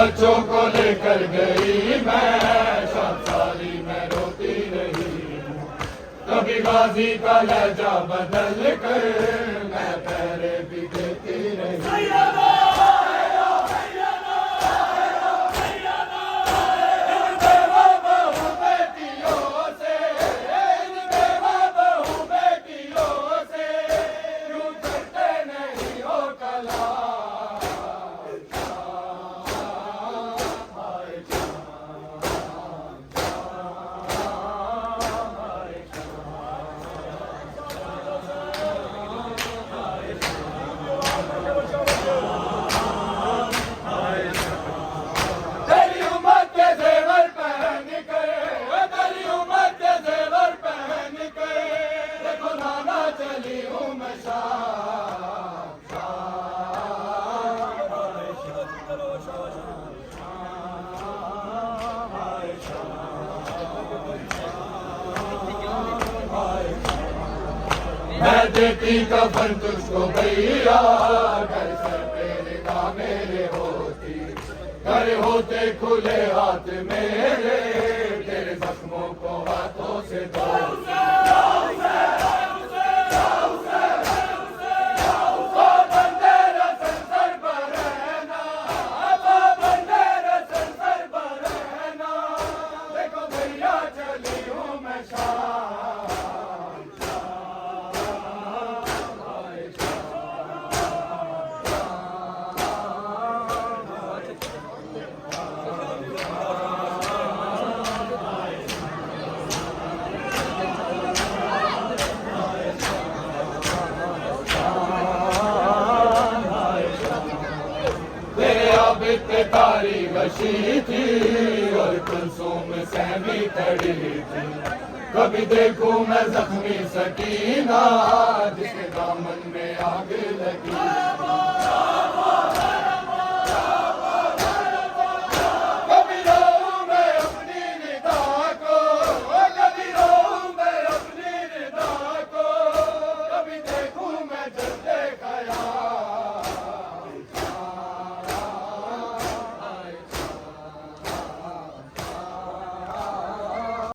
बच्चों को लेकर गई मैं, शाम सारी मैं रोती रही। कभी गाजी का लहजा बदल कर मैं पैरे भी देती रही। मैं देती कफन तुझको भैया, घर सर पे निगाह मेरे होती। घर होते खुले हाथ मेरे, तेरे जख्मों को हाथों से धोती। देखो भैया चली हूँ मैं तारी वशी थी और कुलसूम सहमी खड़ी थी। कभी देखूं मैं जख्मी सकीना, जिसके दामन में आग लगी।